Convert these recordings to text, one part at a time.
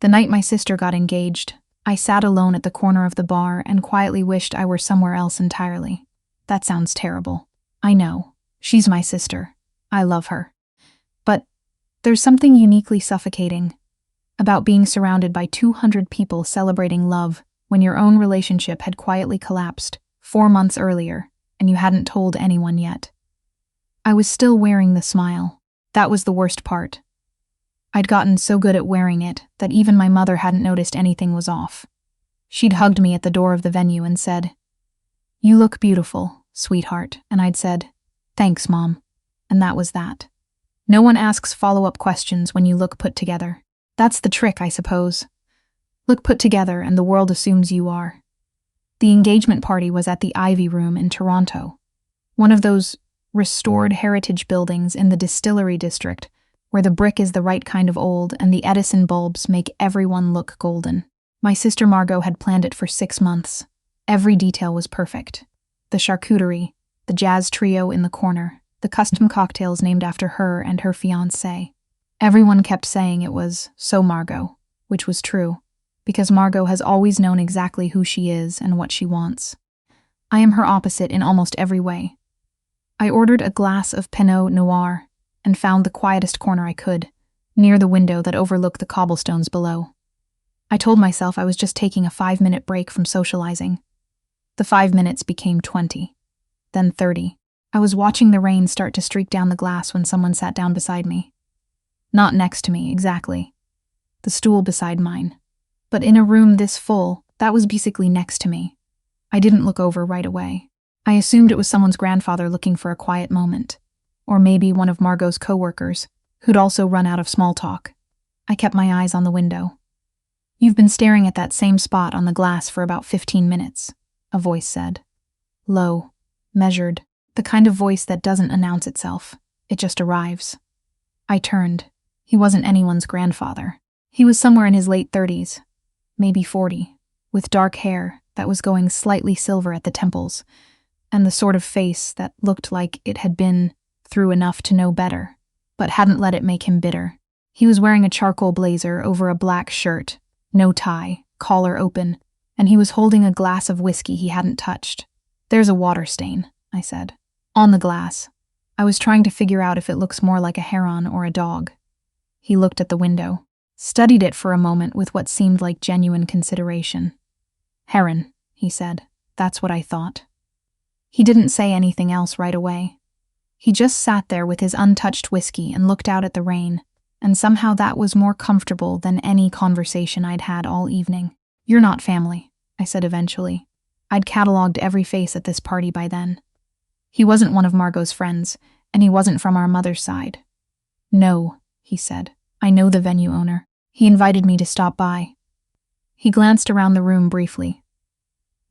The night my sister got engaged, I sat alone at the corner of the bar and quietly wished I were somewhere else entirely. That sounds terrible. I know. She's my sister. I love her. But there's something uniquely suffocating about being surrounded by 200 people celebrating love when your own relationship had quietly collapsed 4 months earlier and you hadn't told anyone yet. I was still wearing the smile. That was the worst part. I'd gotten so good at wearing it that even my mother hadn't noticed anything was off. She'd hugged me at the door of the venue and said, "You look beautiful, sweetheart," and I'd said, "Thanks, Mom." And that was that. No one asks follow-up questions when you look put together. That's the trick, I suppose. Look put together and the world assumes you are. The engagement party was at the Ivy Room in Toronto, one of those restored heritage buildings in the Distillery District where the brick is the right kind of old and the Edison bulbs make everyone look golden. My sister Margot had planned it for 6 months. Every detail was perfect. The charcuterie, the jazz trio in the corner, the custom cocktails named after her and her fiancé. Everyone kept saying it was so Margot, which was true, because Margot has always known exactly who she is and what she wants. I am her opposite in almost every way. I ordered a glass of Pinot Noir and found the quietest corner I could, near the window that overlooked the cobblestones below. I told myself I was just taking a 5-minute break from socializing. The 5 minutes became 20, then 30. I was watching the rain start to streak down the glass when someone sat down beside me. Not next to me, exactly. The stool beside mine. But in a room this full, that was basically next to me. I didn't look over right away. I assumed it was someone's grandfather looking for a quiet moment. Or maybe one of Margot's coworkers, who'd also run out of small talk. I kept my eyes on the window. "You've been staring at that same spot on the glass for about 15 minutes, a voice said. Low, measured, the kind of voice that doesn't announce itself. It just arrives. I turned. He wasn't anyone's grandfather. He was somewhere in his late 30s, maybe 40, with dark hair that was going slightly silver at the temples, and the sort of face that looked like it had been through enough to know better, but hadn't let it make him bitter. He was wearing a charcoal blazer over a black shirt, no tie, collar open, and he was holding a glass of whiskey he hadn't touched. "There's a water stain," I said. "On the glass." I was trying to figure out if it looks more like a heron or a dog. He looked at the window, studied it for a moment with what seemed like genuine consideration. "Heron," he said. "That's what I thought." He didn't say anything else right away. He just sat there with his untouched whiskey and looked out at the rain, and somehow that was more comfortable than any conversation I'd had all evening. "You're not family," I said eventually. I'd catalogued every face at this party by then. He wasn't one of Margot's friends, and he wasn't from our mother's side. "No," he said. "I know the venue owner. He invited me to stop by." He glanced around the room briefly.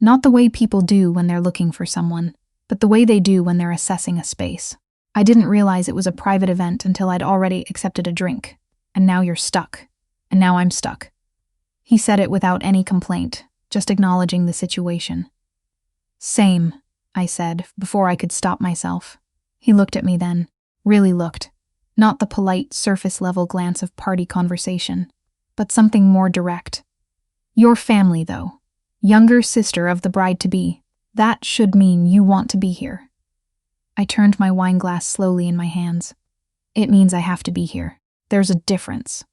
Not the way people do when they're looking for someone, but the way they do when they're assessing a space. I didn't realize it was a private event until I'd already accepted a drink. And now you're stuck. And now I'm stuck. He said it without any complaint, just acknowledging the situation. "Same," I said, before I could stop myself. He looked at me then, really looked. Not the polite, surface-level glance of party conversation, but something more direct. "Your family, though. Younger sister of the bride-to-be. That should mean you want to be here." I turned my wine glass slowly in my hands. "It means I have to be here. There's a difference."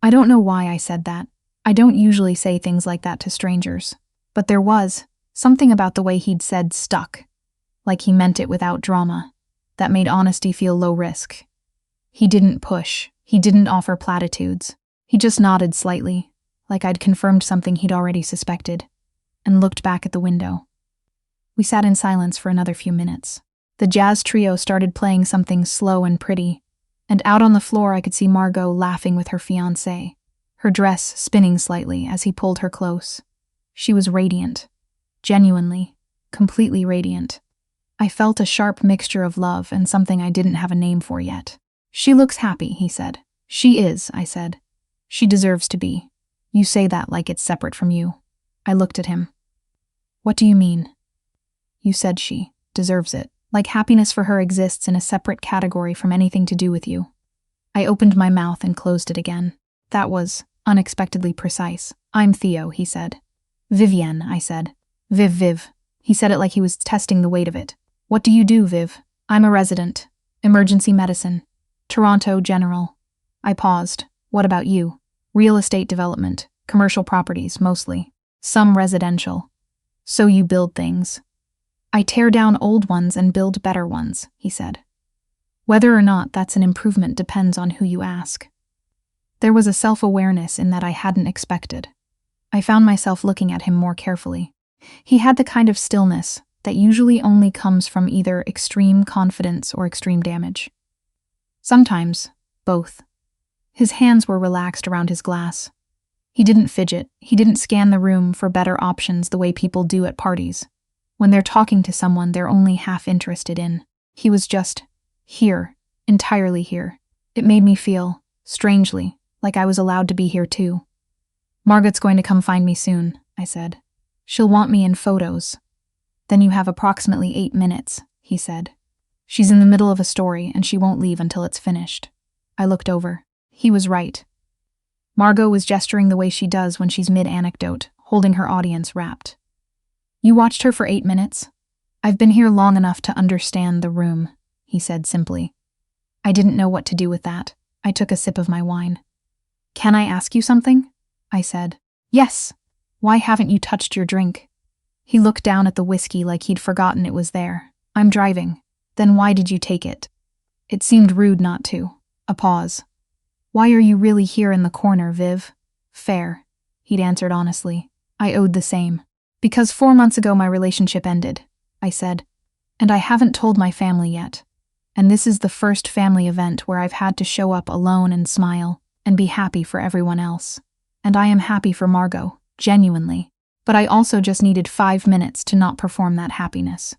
I don't know why I said that. I don't usually say things like that to strangers. But there was something about the way he'd said stuck, like he meant it without drama, that made honesty feel low risk. He didn't push. He didn't offer platitudes. He just nodded slightly, like I'd confirmed something he'd already suspected, and looked back at the window. We sat in silence for another few minutes. The jazz trio started playing something slow and pretty, and out on the floor I could see Margot laughing with her fiancé, her dress spinning slightly as he pulled her close. She was radiant. Genuinely, completely radiant. I felt a sharp mixture of love and something I didn't have a name for yet. "She looks happy," he said. "She is," I said. "She deserves to be. You say that like it's separate from you." I looked at him. "What do you mean?" "You said she deserves it. Like happiness for her exists in a separate category from anything to do with you." I opened my mouth and closed it again. That was unexpectedly precise. "I'm Theo," he said. "Vivienne," I said. Viv. He said it like he was testing the weight of it. "What do you do, Viv?" "I'm a resident. Emergency medicine. Toronto General." I paused. "What about you?" "Real estate development. Commercial properties, mostly. Some residential." "So you build things?" "I tear down old ones and build better ones," he said. Whether or not that's an improvement depends on who you ask. There was a self-awareness in that I hadn't expected. I found myself looking at him more carefully. He had the kind of stillness that usually only comes from either extreme confidence or extreme damage. Sometimes, both. His hands were relaxed around his glass. He didn't fidget. He didn't scan the room for better options the way people do at parties. When they're talking to someone they're only half interested in. He was just here, entirely here. It made me feel, strangely, like I was allowed to be here too. "Margot's going to come find me soon," I said. "She'll want me in photos." "Then you have approximately 8 minutes, he said. "She's in the middle of a story and she won't leave until it's finished." I looked over. He was right. Margot was gesturing the way she does when she's mid-anecdote, holding her audience rapt. "You watched her for 8 minutes?" "I've been here long enough to understand the room," he said simply. I didn't know what to do with that. I took a sip of my wine. "Can I ask you something?" I said. "Yes. Why haven't you touched your drink?" He looked down at the whiskey like he'd forgotten it was there. "I'm driving." "Then why did you take it?" It seemed rude not to. A pause. "Why are you really here in the corner, Viv?" "Fair," he'd answered honestly. I owed the same. "Because 4 months ago my relationship ended," I said. "And I haven't told my family yet. And this is the first family event where I've had to show up alone and smile and be happy for everyone else. And I am happy for Margot, genuinely. But I also just needed 5 minutes to not perform that happiness."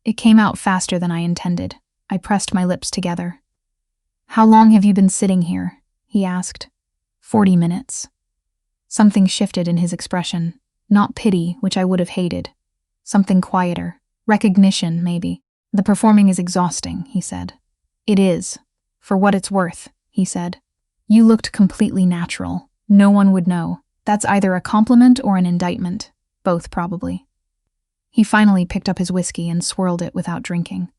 It came out faster than I intended. I pressed my lips together. "How long have you been sitting here?" he asked. 40 minutes. Something shifted in his expression. Not pity, which I would have hated. Something quieter. Recognition, maybe. "The performing is exhausting," he said. "It is. For what it's worth," he said. "You looked completely natural. No one would know. That's either a compliment or an indictment. Both, probably." He finally picked up his whiskey and swirled it without drinking.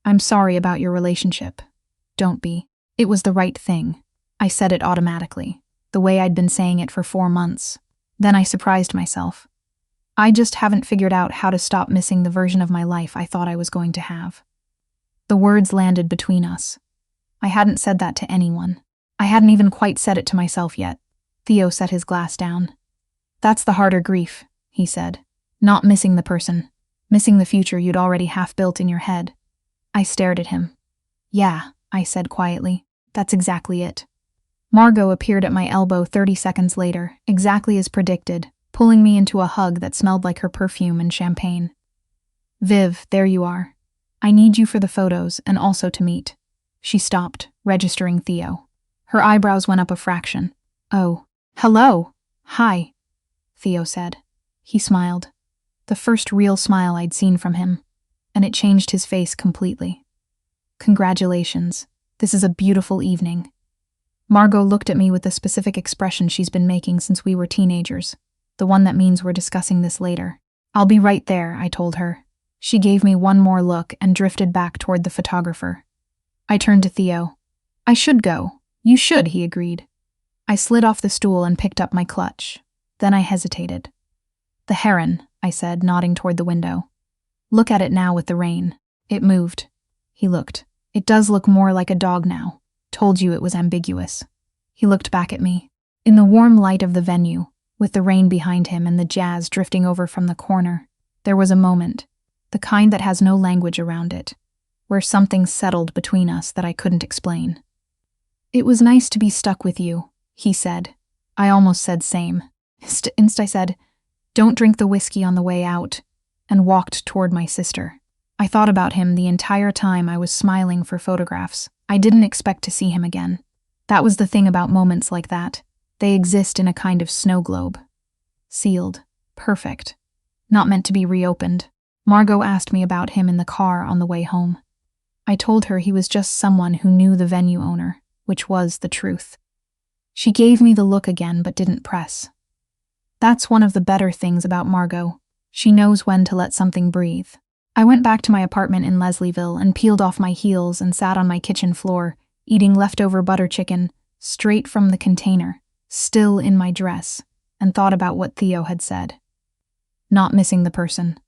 "I'm sorry about your relationship. Don't be. It was the right thing." I said it automatically, the way I'd been saying it for 4 months. Then I surprised myself. I just haven't figured out how to stop missing the version of my life I thought I was going to have. The words landed between us. I hadn't said that to anyone. I hadn't even quite said it to myself yet. Theo set his glass down. "That's the harder grief," he said. "Not missing the person. Missing the future you'd already half built in your head." I stared at him. "Yeah," I said quietly. "That's exactly it." Margot appeared at my elbow 30 seconds later, exactly as predicted, pulling me into a hug that smelled like her perfume and champagne. "Viv, there you are. I need you for the photos and also to meet." She stopped, registering Theo. Her eyebrows went up a fraction. "Oh, hello. Hi," Theo said. He smiled. The first real smile I'd seen from him, and it changed his face completely. "Congratulations. This is a beautiful evening." Margot looked at me with the specific expression she's been making since we were teenagers, the one that means we're discussing this later. "I'll be right there," I told her. She gave me one more look and drifted back toward the photographer. I turned to Theo. "I should go." "You should," he agreed. I slid off the stool and picked up my clutch. Then I hesitated. "The heron," I said, nodding toward the window. "Look at it now with the rain." It moved. He looked. "It does look more like a dog now. Told you it was ambiguous." He looked back at me. In the warm light of the venue, with the rain behind him and the jazz drifting over from the corner, there was a moment, the kind that has no language around it, where something settled between us that I couldn't explain. "It was nice to be stuck with you," he said. I almost said same. I said, "Don't drink the whiskey on the way out," and walked toward my sister. I thought about him the entire time I was smiling for photographs. I didn't expect to see him again. That was the thing about moments like that. They exist in a kind of snow globe. Sealed. Perfect. Not meant to be reopened. Margot asked me about him in the car on the way home. I told her he was just someone who knew the venue owner, which was the truth. She gave me the look again but didn't press. That's one of the better things about Margot. She knows when to let something breathe. I went back to my apartment in Leslieville and peeled off my heels and sat on my kitchen floor, eating leftover butter chicken, straight from the container, still in my dress, and thought about what Theo had said. Not missing the person.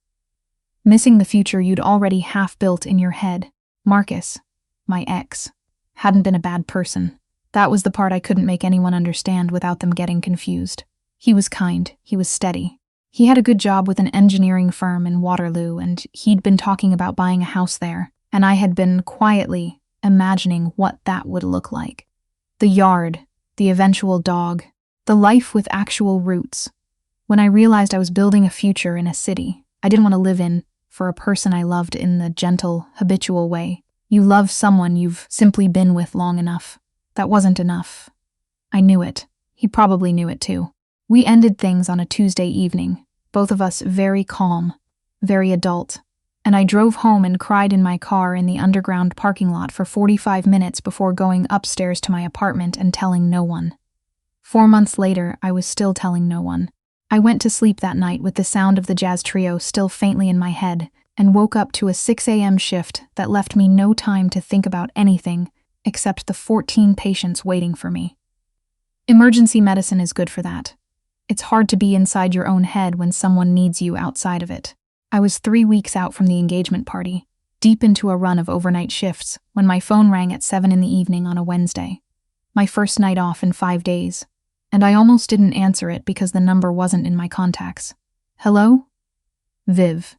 Missing the future you'd already half built in your head. Marcus, my ex, hadn't been a bad person. That was the part I couldn't make anyone understand without them getting confused. He was kind, he was steady. He had a good job with an engineering firm in Waterloo, and he'd been talking about buying a house there, and I had been quietly imagining what that would look like. The yard, the eventual dog, the life with actual roots. When I realized I was building a future in a city I didn't want to live in for a person I loved in the gentle, habitual way. You love someone you've simply been with long enough. That wasn't enough. I knew it. He probably knew it too. We ended things on a Tuesday evening, both of us very calm, very adult, and I drove home and cried in my car in the underground parking lot for 45 minutes before going upstairs to my apartment and telling no one. 4 months later, I was still telling no one. I went to sleep that night with the sound of the jazz trio still faintly in my head and woke up to a 6 a.m. shift that left me no time to think about anything except the 14 patients waiting for me. Emergency medicine is good for that. It's hard to be inside your own head when someone needs you outside of it. I was 3 weeks out from the engagement party, deep into a run of overnight shifts, when my phone rang at 7 in the evening on a Wednesday. My first night off in 5 days. And I almost didn't answer it because the number wasn't in my contacts. Hello? Viv.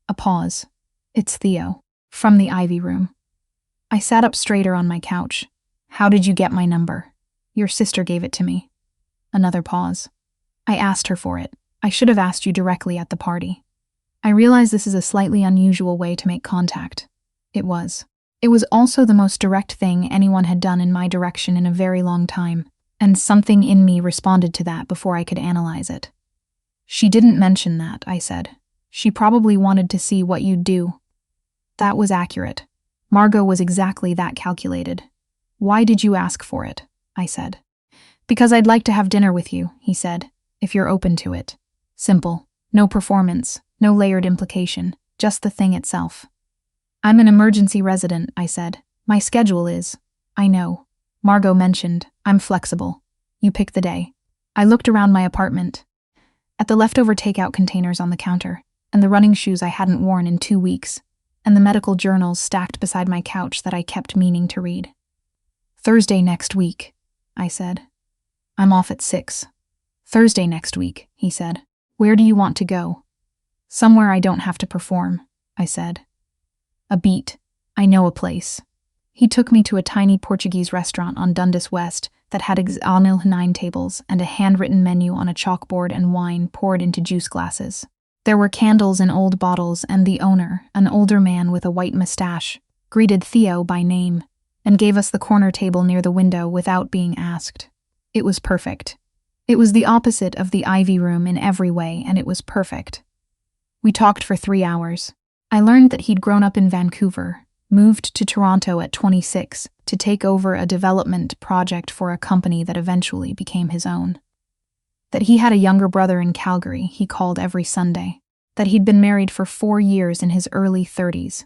A pause. It's Theo. From the Ivy room. I sat up straighter on my couch. How did you get my number? Your sister gave it to me. Another pause. I asked her for it. I should have asked you directly at the party. I realize this is a slightly unusual way to make contact. It was. It was also the most direct thing anyone had done in my direction in a very long time. And something in me responded to that before I could analyze it. She didn't mention that, I said. She probably wanted to see what you'd do. That was accurate. Margot was exactly that calculated. Why did you ask for it? I said. Because I'd like to have dinner with you, he said, if you're open to it. Simple. No performance, no layered implication, just the thing itself. I'm an emergency resident, I said. My schedule is. I know. Margot mentioned, I'm flexible. You pick the day. I looked around my apartment, at the leftover takeout containers on the counter, and the running shoes I hadn't worn in 2 weeks, and the medical journals stacked beside my couch that I kept meaning to read. Thursday next week, I said. I'm off at 6. Thursday next week, he said. Where do you want to go? Somewhere I don't have to perform, I said. A beat. I know a place. He took me to a tiny Portuguese restaurant on Dundas West that had 9 tables and a handwritten menu on a chalkboard and wine poured into juice glasses. There were candles in old bottles, and the owner, an older man with a white mustache, greeted Theo by name and gave us the corner table near the window without being asked. It was perfect. It was the opposite of the Ivy room in every way, and it was perfect. We talked for 3 hours. I learned that he'd grown up in Vancouver, moved to Toronto at 26 to take over a development project for a company that eventually became his own. That he had a younger brother in Calgary he called every Sunday. That he'd been married for 4 years in his early 30s.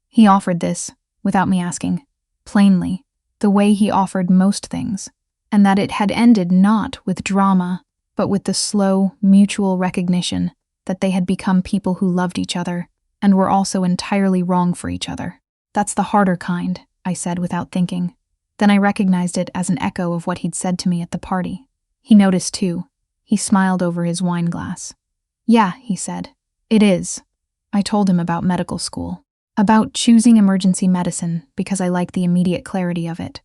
He offered this, without me asking, plainly, the way he offered most things, and that it had ended not with drama, but with the slow, mutual recognition that they had become people who loved each other and were also entirely wrong for each other. That's the harder kind, I said without thinking. Then I recognized it as an echo of what he'd said to me at the party. He noticed too. He smiled over his wine glass. Yeah, he said. It is. I told him about medical school. About choosing emergency medicine because I liked the immediate clarity of it.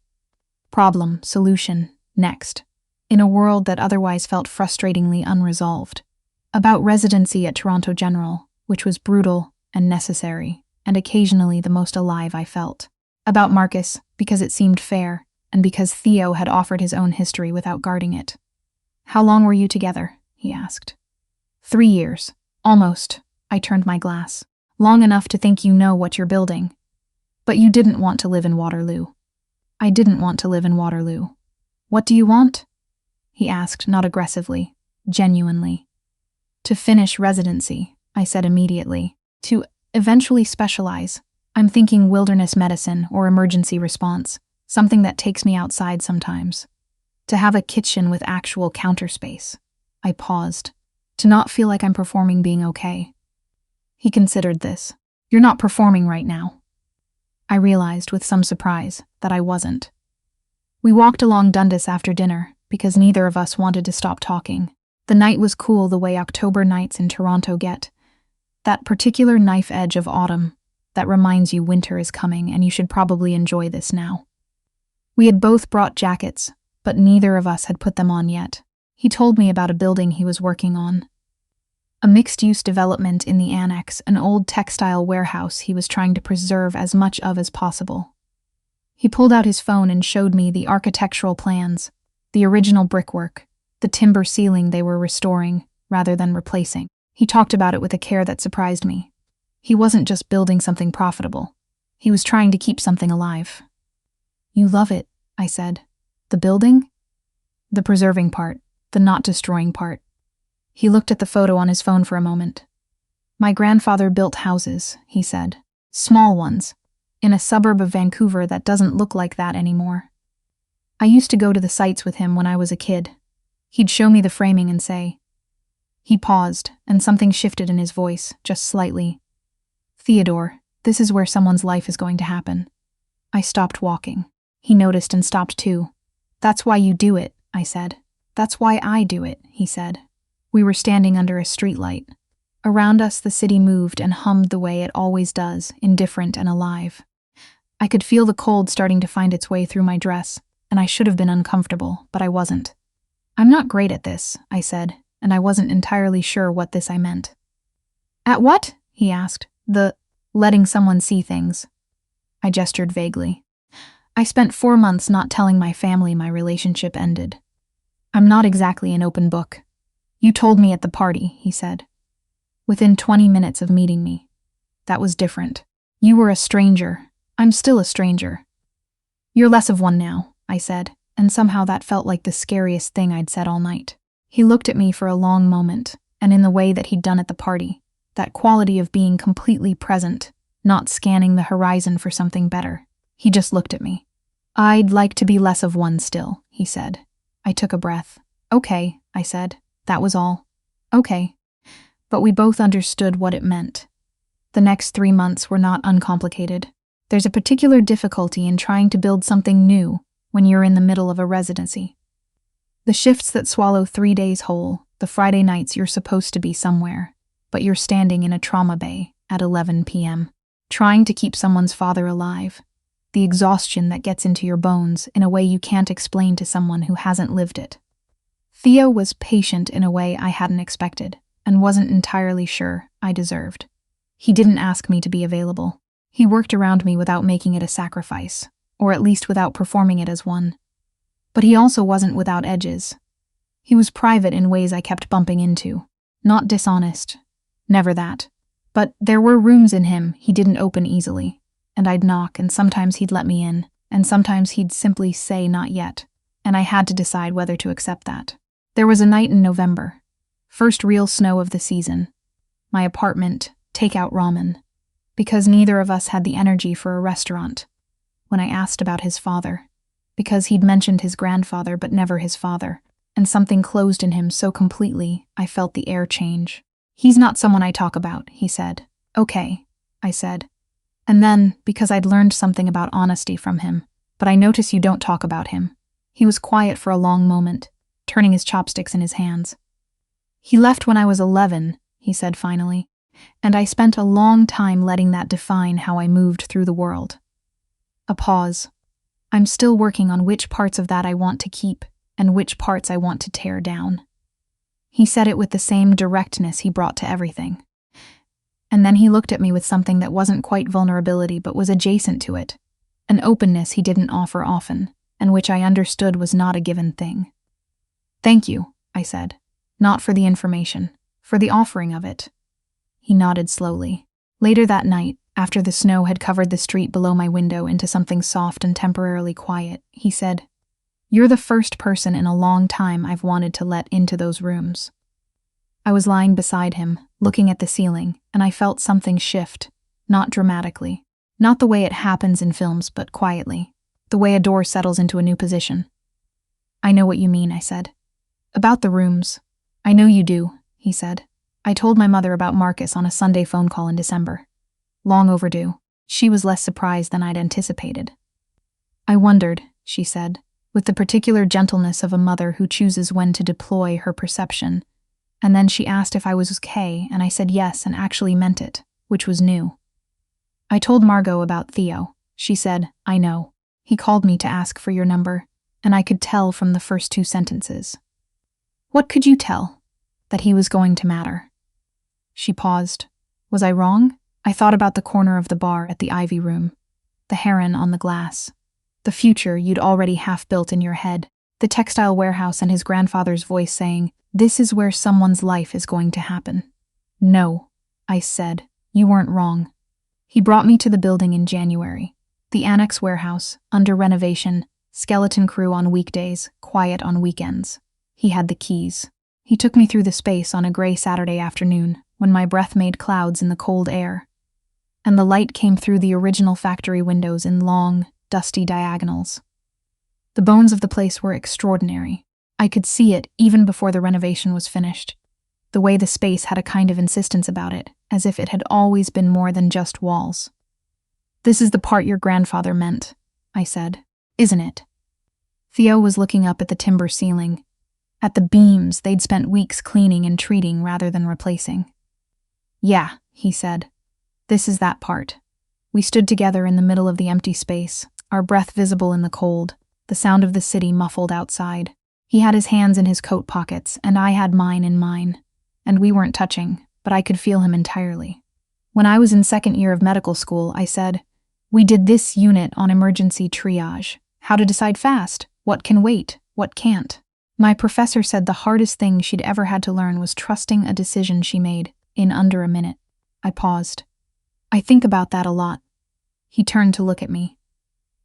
Problem, solution, next. In a world that otherwise felt frustratingly unresolved. About residency at Toronto General, which was brutal and necessary, and occasionally the most alive I felt. About Marcus, because it seemed fair, and because Theo had offered his own history without guarding it. How long were you together? He asked. 3 years. Almost. I turned my glass. Long enough to think you know what you're building. But you didn't want to live in Waterloo. I didn't want to live in Waterloo. What do you want? He asked, not aggressively, genuinely. To finish residency, I said immediately. To eventually specialize. I'm thinking wilderness medicine or emergency response, something that takes me outside sometimes. To have a kitchen with actual counter space. I paused. To not feel like I'm performing being okay. He considered this. You're not performing right now. I realized with some surprise that I wasn't. We walked along Dundas after dinner because neither of us wanted to stop talking. The night was cool the way October nights in Toronto get. That particular knife edge of autumn that reminds you winter is coming and you should probably enjoy this now. We had both brought jackets, but neither of us had put them on yet. He told me about a building he was working on. A mixed-use development in the annex, an old textile warehouse he was trying to preserve as much of as possible. He pulled out his phone and showed me the architectural plans, the original brickwork, the timber ceiling they were restoring rather than replacing. He talked about it with a care that surprised me. He wasn't just building something profitable. He was trying to keep something alive. You love it, I said. The building? The preserving part, the not destroying part. He looked at the photo on his phone for a moment. My grandfather built houses, he said. Small ones, in a suburb of Vancouver that doesn't look like that anymore. I used to go to the sites with him when I was a kid. He'd show me the framing and say. He paused, and something shifted in his voice, just slightly. Theodore, this is where someone's life is going to happen. I stopped walking. He noticed and stopped too. That's why you do it, I said. That's why I do it, he said. We were standing under a streetlight. Around us the city moved and hummed the way it always does, indifferent and alive. I could feel the cold starting to find its way through my dress, and I should have been uncomfortable, but I wasn't. I'm not great at this, I said, and I wasn't entirely sure what this I meant. At what? He asked. The letting someone see things. I gestured vaguely. I spent 4 months not telling my family my relationship ended. I'm not exactly an open book. You told me at the party, he said. Within 20 minutes of meeting me. That was different. You were a stranger. I'm still a stranger. You're less of one now, I said, and somehow that felt like the scariest thing I'd said all night. He looked at me for a long moment, and in the way that he'd done at the party, that quality of being completely present, not scanning the horizon for something better. He just looked at me. I'd like to be less of one still, he said. I took a breath. Okay, I said. That was all. Okay. But we both understood what it meant. The next 3 months were not uncomplicated. There's a particular difficulty in trying to build something new when you're in the middle of a residency. The shifts that swallow 3 days whole, the Friday nights you're supposed to be somewhere, but you're standing in a trauma bay at 11 p.m., trying to keep someone's father alive. The exhaustion that gets into your bones in a way you can't explain to someone who hasn't lived it. Theo was patient in a way I hadn't expected, and wasn't entirely sure I deserved. He didn't ask me to be available. He worked around me without making it a sacrifice, or at least without performing it as one. But he also wasn't without edges. He was private in ways I kept bumping into. Not dishonest. Never that. But there were rooms in him he didn't open easily, and I'd knock, and sometimes he'd let me in, and sometimes he'd simply say not yet, and I had to decide whether to accept that. There was a night in November. First real snow of the season. My apartment, takeout ramen. Because neither of us had the energy for a restaurant. When I asked about his father. Because he'd mentioned his grandfather but never his father. And something closed in him so completely, I felt the air change. He's not someone I talk about, he said. Okay, I said. And then, because I'd learned something about honesty from him, but I notice you don't talk about him. He was quiet for a long moment, turning his chopsticks in his hands. He left when I was 11, he said finally, and I spent a long time letting that define how I moved through the world. A pause. I'm still working on which parts of that I want to keep and which parts I want to tear down. He said it with the same directness he brought to everything. And then he looked at me with something that wasn't quite vulnerability but was adjacent to it, an openness he didn't offer often, and which I understood was not a given thing. Thank you, I said. Not for the information, for the offering of it. He nodded slowly. Later that night, after the snow had covered the street below my window into something soft and temporarily quiet, he said, You're the first person in a long time I've wanted to let into those rooms. I was lying beside him, looking at the ceiling, and I felt something shift, not dramatically. Not the way it happens in films, but quietly. The way a door settles into a new position. I know what you mean, I said. About the rooms. I know you do, he said. I told my mother about Marcus on a Sunday phone call in December. Long overdue. She was less surprised than I'd anticipated. I wondered, she said, with the particular gentleness of a mother who chooses when to deploy her perception. And then she asked if I was okay, and I said yes and actually meant it, which was new. I told Margot about Theo. She said, I know. He called me to ask for your number, and I could tell from the first 2 sentences. What could you tell? That he was going to matter. She paused. Was I wrong? I thought about the corner of the bar at the Ivy Room, the heron on the glass, the future you'd already half built in your head, the textile warehouse and his grandfather's voice saying, this is where someone's life is going to happen. No, I said, you weren't wrong. He brought me to the building in January. The annex warehouse, under renovation, skeleton crew on weekdays, quiet on weekends. He had the keys. He took me through the space on a gray Saturday afternoon, when my breath made clouds in the cold air. And the light came through the original factory windows in long, dusty diagonals. The bones of the place were extraordinary. I could see it even before the renovation was finished. The way the space had a kind of insistence about it, as if it had always been more than just walls. This is the part your grandfather meant, I said, isn't it? Theo was looking up at the timber ceiling, at the beams they'd spent weeks cleaning and treating rather than replacing. Yeah, he said. This is that part. We stood together in the middle of the empty space, our breath visible in the cold, the sound of the city muffled outside. He had his hands in his coat pockets, and I had mine in mine. And we weren't touching, but I could feel him entirely. When I was in 2nd year of medical school, I said, we did this unit on emergency triage. How to decide fast, what can wait, what can't. My professor said the hardest thing she'd ever had to learn was trusting a decision she made in under a minute. I paused. I think about that a lot. He turned to look at me.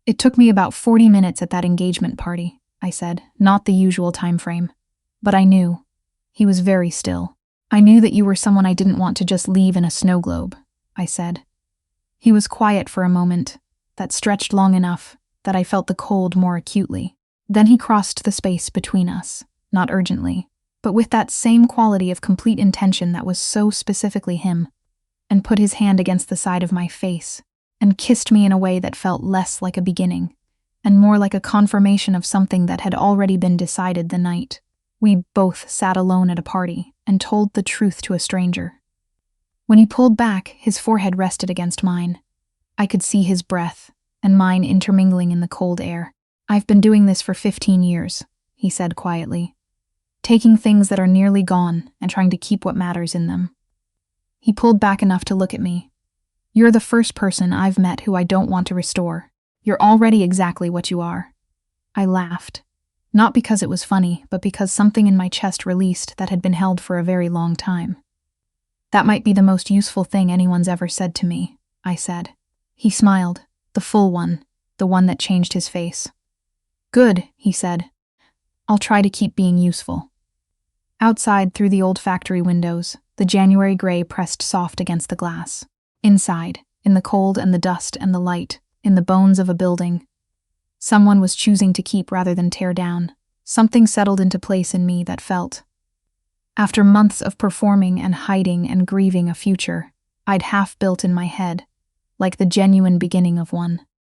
It took me about 40 minutes at that engagement party, I said, not the usual time frame. But I knew. He was very still. I knew that you were someone I didn't want to just leave in a snow globe, I said. He was quiet for a moment, that stretched long enough that I felt the cold more acutely. Then he crossed the space between us, not urgently, but with that same quality of complete intention that was so specifically him, and put his hand against the side of my face, and kissed me in a way that felt less like a beginning, and more like a confirmation of something that had already been decided the night. We both sat alone at a party and told the truth to a stranger. When he pulled back, his forehead rested against mine. I could see his breath, and mine intermingling in the cold air. I've been doing this for 15 years, he said quietly, taking things that are nearly gone and trying to keep what matters in them. He pulled back enough to look at me. You're the first person I've met who I don't want to restore. You're already exactly what you are. I laughed. Not because it was funny, but because something in my chest released that had been held for a very long time. That might be the most useful thing anyone's ever said to me, I said. He smiled, the full one, the one that changed his face. Good, he said. I'll try to keep being useful. Outside, through the old factory windows, the January gray pressed soft against the glass. Inside, in the cold and the dust and the light, in the bones of a building, someone was choosing to keep rather than tear down. Something settled into place in me that felt. After months of performing and hiding and grieving a future, I'd half built in my head, like the genuine beginning of one.